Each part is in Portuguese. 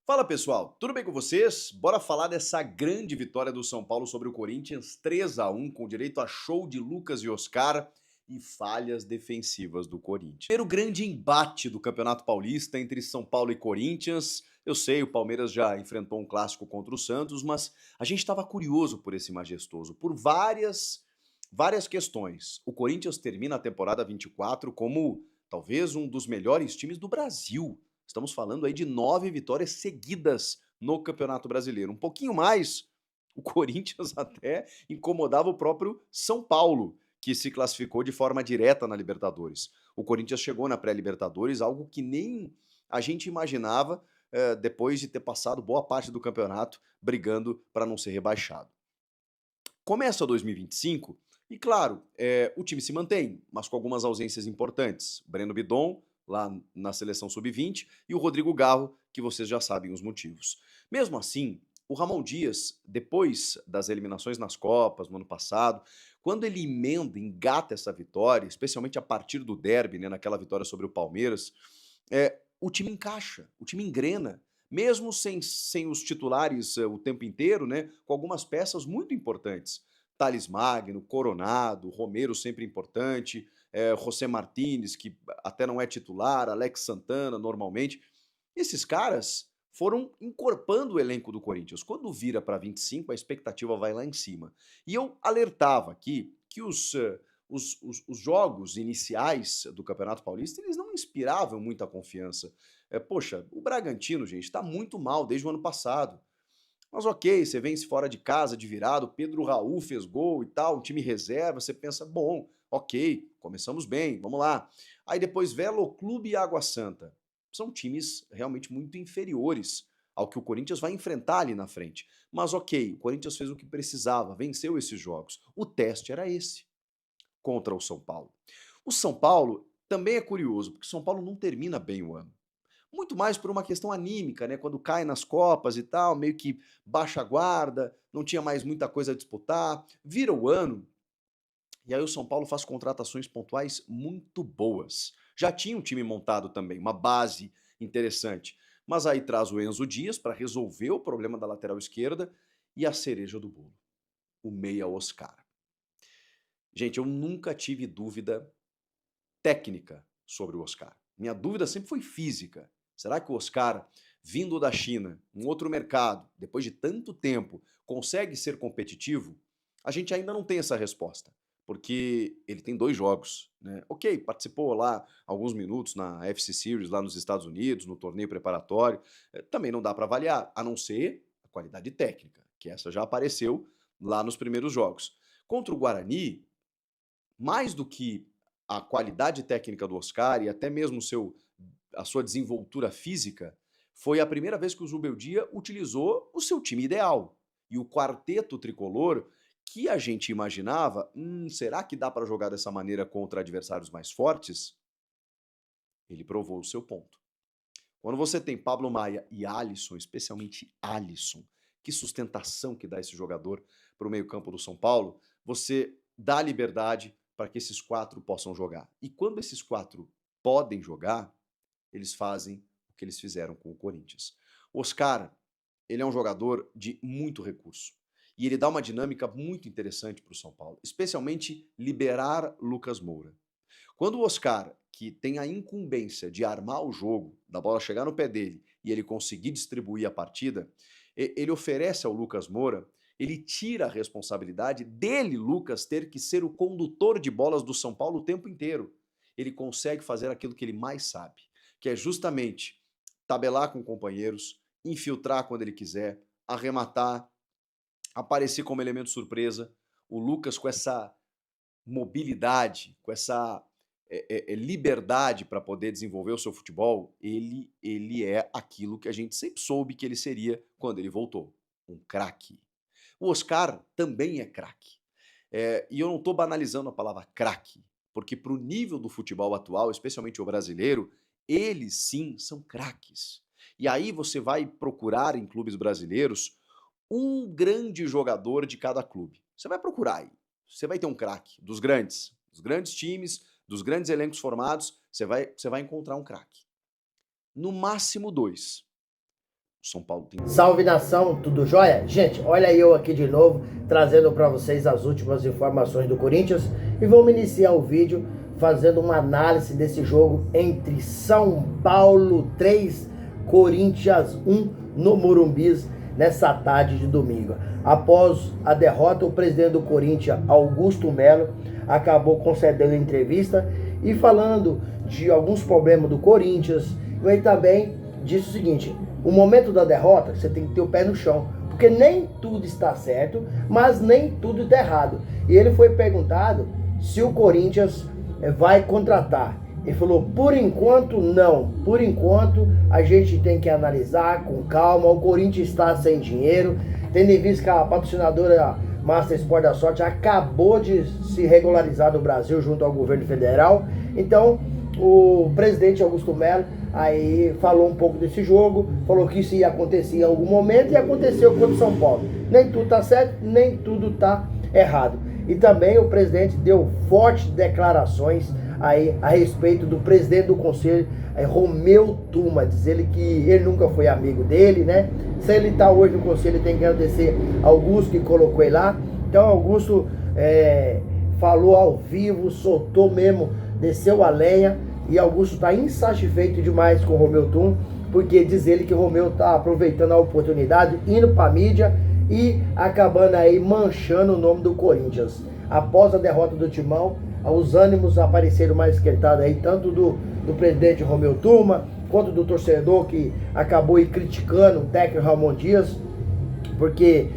Fala pessoal, tudo bem com vocês? Bora falar dessa grande vitória do São Paulo sobre o Corinthians, 3-1, com direito a show de Lucas e Oscar e falhas defensivas do Corinthians. Primeiro grande embate do Campeonato Paulista entre São Paulo e Corinthians. Eu sei, o Palmeiras já enfrentou um clássico contra o Santos, mas a gente estava curioso por esse majestoso, por várias questões. O Corinthians termina a temporada 24 como talvez um dos melhores times do Brasil. Estamos falando aí de 9 vitórias seguidas no Campeonato Brasileiro. Um pouquinho mais, o Corinthians até incomodava o próprio São Paulo, que se classificou de forma direta na Libertadores. O Corinthians chegou na pré-Libertadores, algo que nem a gente imaginava depois de ter passado boa parte do campeonato brigando para não ser rebaixado. Começa 2025 e, claro, o time se mantém, mas com algumas ausências importantes. Breno Bidon, lá na seleção sub-20, e o Rodrigo Garro, que vocês já sabem os motivos. Mesmo assim, o Ramon Dias, depois das eliminações nas Copas no ano passado, quando ele emenda, engata essa vitória, especialmente a partir do derby, né, naquela vitória sobre o Palmeiras, o time encaixa, o time engrena, mesmo sem os titulares o tempo inteiro, né, com algumas peças muito importantes. Thales Magno, Coronado, Romero sempre importante, José Martínez, que até não é titular, Alex Santana normalmente. Esses caras foram encorpando o elenco do Corinthians. Quando vira para 25, a expectativa vai lá em cima. E eu alertava aqui que os jogos iniciais do Campeonato Paulista, eles não inspiravam muita confiança. Poxa, o Bragantino, gente, está muito mal desde o ano passado. Mas ok, você vence fora de casa, de virado, Pedro Raul fez gol e tal, um time reserva, você pensa, bom, ok, começamos bem, vamos lá. Aí depois Velo Clube e Água Santa. São times realmente muito inferiores ao que o Corinthians vai enfrentar ali na frente. Mas ok, o Corinthians fez o que precisava, venceu esses jogos. O teste era esse, contra o São Paulo. O São Paulo também é curioso, porque o São Paulo não termina bem o ano. Muito mais por uma questão anímica, né? Quando cai nas Copas e tal, meio que baixa a guarda, não tinha mais muita coisa a disputar. Vira o ano, e aí o São Paulo faz contratações pontuais muito boas. Já tinha um time montado também, uma base interessante. Mas aí traz o Enzo Dias para resolver o problema da lateral esquerda e a cereja do bolo, o meia Oscar. Gente, eu nunca tive dúvida técnica sobre o Oscar. Minha dúvida sempre foi física. Será que o Oscar, vindo da China, um outro mercado, depois de tanto tempo, consegue ser competitivo? A gente ainda não tem essa resposta, porque ele tem 2 jogos, né. Ok, participou lá alguns minutos na FC Series lá nos Estados Unidos, no torneio preparatório, também não dá para avaliar, a não ser a qualidade técnica, que essa já apareceu lá nos primeiros jogos. Contra o Guarani, mais do que a qualidade técnica do Oscar e até mesmo a sua desenvoltura física, foi a primeira vez que o Zubeldia utilizou o seu time ideal. E o quarteto tricolor, que a gente imaginava, será que dá para jogar dessa maneira contra adversários mais fortes? Ele provou o seu ponto. Quando você tem Pablo Maia e Alisson, especialmente Alisson, que sustentação que dá esse jogador para o meio-campo do São Paulo, você dá liberdade para que esses 4 possam jogar. E quando esses 4 podem jogar, eles fazem o que eles fizeram com o Corinthians. O Oscar, ele é um jogador de muito recurso. E ele dá uma dinâmica muito interessante para o São Paulo, especialmente liberar Lucas Moura. Quando o Oscar, que tem a incumbência de armar o jogo, da bola chegar no pé dele e ele conseguir distribuir a partida, ele oferece ao Lucas Moura, ele tira a responsabilidade dele, Lucas, ter que ser o condutor de bolas do São Paulo o tempo inteiro. Ele consegue fazer aquilo que ele mais sabe, que é justamente tabelar com companheiros, infiltrar quando ele quiser, arrematar, aparecer como elemento surpresa. O Lucas com essa mobilidade, com essa liberdade para poder desenvolver o seu futebol, ele é aquilo que a gente sempre soube que ele seria quando ele voltou, um craque. O Oscar também é craque. E eu não estou banalizando a palavra craque, porque para o nível do futebol atual, especialmente o brasileiro, eles sim são craques. E aí você vai procurar em clubes brasileiros um grande jogador de cada clube. Você vai procurar aí. Você vai ter um craque dos grandes times, dos grandes elencos formados, você vai encontrar um craque. No máximo 2. O São Paulo tem... Salve nação, tudo jóia? Gente, olha eu aqui de novo, trazendo para vocês as últimas informações do Corinthians e vamos iniciar o vídeo fazendo uma análise desse jogo entre São Paulo 3, Corinthians 1 no Morumbi nessa tarde de domingo. Após a derrota, o presidente do Corinthians, Augusto Melo, acabou concedendo entrevista e falando de alguns problemas do Corinthians. E ele também disse o seguinte: o momento da derrota, você tem que ter o pé no chão, porque nem tudo está certo, mas nem tudo está errado. E ele foi perguntado se o Corinthians vai contratar. Ele falou: por enquanto não, por enquanto a gente tem que analisar com calma. O Corinthians está sem dinheiro, tendo em vista que a patrocinadora Master Sport da Sorte acabou de se regularizar no Brasil junto ao governo federal. Então o presidente Augusto Melo aí falou um pouco desse jogo, falou que isso ia acontecer em algum momento e aconteceu contra o São Paulo. Nem tudo está certo, nem tudo está errado. E também o presidente deu fortes declarações aí a respeito do presidente do conselho, Romeu Tuma, diz ele que ele nunca foi amigo dele, né? Se ele está hoje no conselho, ele tem que agradecer Augusto que colocou ele lá. Então Augusto falou ao vivo, soltou mesmo, desceu a lenha, e Augusto está insatisfeito demais com o Romeu Tuma, porque diz ele que o Romeu está aproveitando a oportunidade, indo para a mídia e acabando aí manchando o nome do Corinthians. Após a derrota do Timão, os ânimos apareceram mais esquentados aí, tanto do presidente Romeu Tuma, quanto do torcedor que acabou aí criticando o técnico Ramon Dias, porque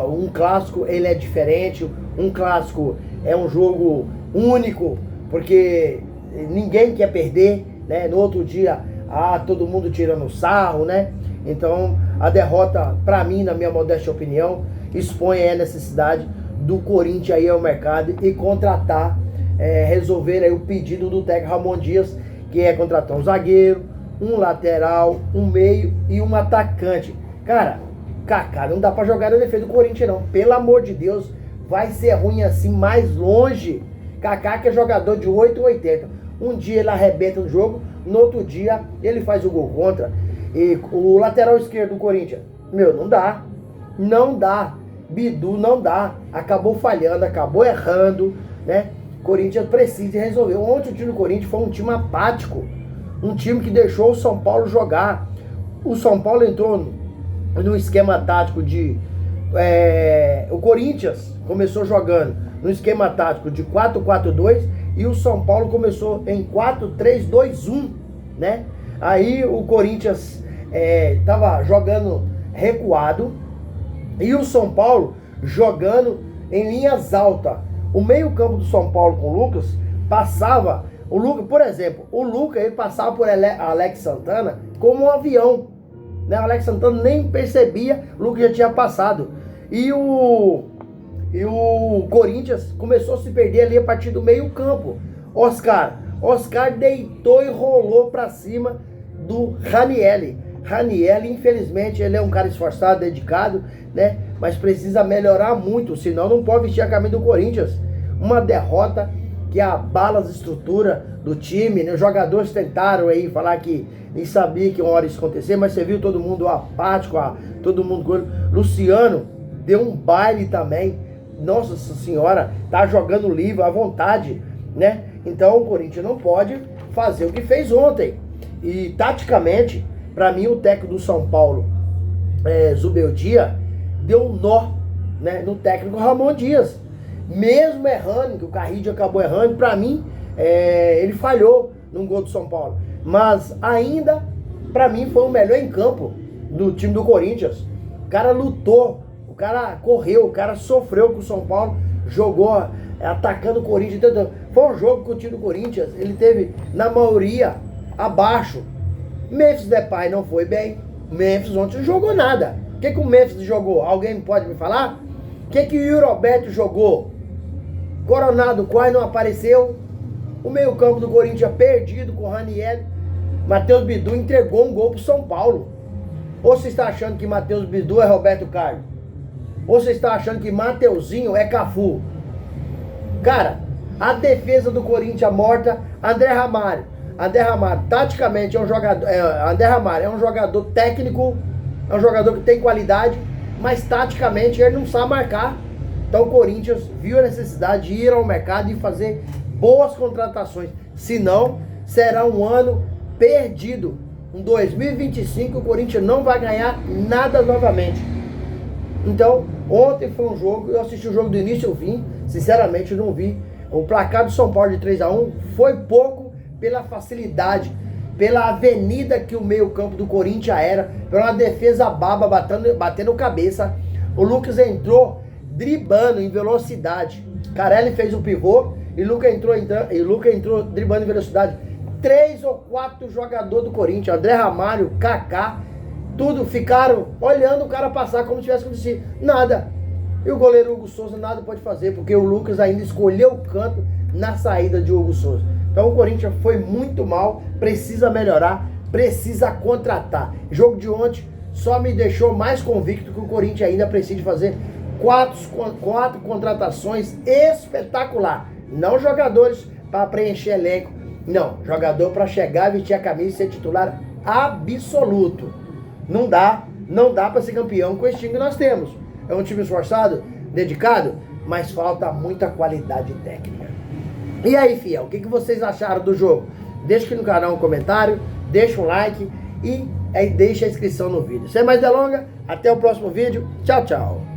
um clássico ele é diferente, um clássico é um jogo único, porque ninguém quer perder, né? No outro dia, todo mundo tirando sarro, né? Então, a derrota, para mim, na minha modesta opinião, expõe a necessidade do Corinthians aí ao mercado e contratar, resolver aí o pedido do técnico Ramon Dias, que é contratar um zagueiro, um lateral, um meio e um atacante. Cara, Kaká, não dá pra jogar na defesa do Corinthians não, pelo amor de Deus, vai ser ruim assim mais longe. Kaká que é jogador de 8 ou 80. Um dia ele arrebenta no jogo, no outro dia ele faz o gol contra. E o lateral esquerdo do Corinthians, não dá. Não dá. Bidu não dá. Acabou falhando, acabou errando, né? Corinthians precisa resolver. Ontem o time do Corinthians foi um time apático. Um time que deixou o São Paulo jogar. O São Paulo entrou no esquema tático de... o Corinthians começou jogando no esquema tático de 4-4-2 e o São Paulo começou em 4-3-2-1, né? Aí o Corinthians estava jogando recuado e o São Paulo jogando em linhas altas. O meio campo do São Paulo com o Lucas passava, o Lucas, por exemplo, o Lucas ele passava por Alex Santana como um avião, né? O Alex Santana nem percebia, o Lucas já tinha passado. E o Corinthians começou a se perder ali a partir do meio campo. Oscar deitou e rolou para cima do Ranieri. Ranieri, infelizmente, ele é um cara esforçado, dedicado, né? Mas precisa melhorar muito, senão não pode vestir a camisa do Corinthians. Uma derrota que abala as estruturas do time, né? Os jogadores tentaram aí falar que nem sabia que uma hora isso acontecer, mas você viu todo mundo apático, todo mundo... Luciano deu um baile também. Nossa senhora, tá jogando livre à vontade, né? Então o Corinthians não pode fazer o que fez ontem. E taticamente, para mim o técnico do São Paulo, Zubeldia, deu um nó, né, no técnico Ramon Dias. Mesmo errando, que o Carrillo acabou errando, para mim ele falhou no gol do São Paulo. Mas ainda, para mim, foi o melhor em campo do time do Corinthians. O cara lutou, o cara correu, o cara sofreu com o São Paulo, jogou atacando o Corinthians. Foi um jogo que o time do Corinthians, ele teve, na maioria, abaixo. Memphis Depay não foi bem. Memphis ontem não jogou nada. O que o Memphis jogou? Alguém pode me falar? O que o Yuri Alberto jogou? Coronado quase não apareceu. O meio campo do Corinthians perdido com o Ranieri. Matheus Bidu entregou um gol pro São Paulo. Ou você está achando que Matheus Bidu é Roberto Carlos? Ou você está achando que Mateuzinho é Cafu? Cara, a defesa do Corinthians morta. André Ramalho, taticamente é um jogador. André Ramalho é um jogador técnico, é um jogador que tem qualidade, mas taticamente ele não sabe marcar. Então o Corinthians viu a necessidade de ir ao mercado e fazer boas contratações. Senão, será um ano perdido. Em 2025 o Corinthians não vai ganhar nada novamente. Então, ontem foi um jogo, eu assisti o jogo do início ao fim, sinceramente eu não vi. O placar do São Paulo de 3-1 foi pouco pela facilidade, pela avenida que o meio campo do Corinthians era, pela defesa baba batendo cabeça. O Lucas entrou driblando em velocidade. Carelli fez o pivô e Luca entrou driblando em velocidade. 3 ou 4 jogadores do Corinthians, André Ramalho, Kaká, tudo ficaram olhando o cara passar como se tivesse acontecido. Nada. E o goleiro Hugo Souza nada pode fazer, porque o Lucas ainda escolheu o canto na saída de Hugo Souza. Então o Corinthians foi muito mal, precisa melhorar, precisa contratar. O jogo de ontem só me deixou mais convicto que o Corinthians ainda precisa fazer quatro contratações espetacular. Não jogadores para preencher elenco, não. Jogador para chegar, vestir a camisa e ser titular absoluto. Não dá para ser campeão com esse time que nós temos. É um time esforçado, dedicado, mas falta muita qualidade técnica. E aí, fiel, o que vocês acharam do jogo? Deixa aqui no canal um comentário, deixa um like e aí deixa a inscrição no vídeo. Sem mais delongas, até o próximo vídeo. Tchau, tchau.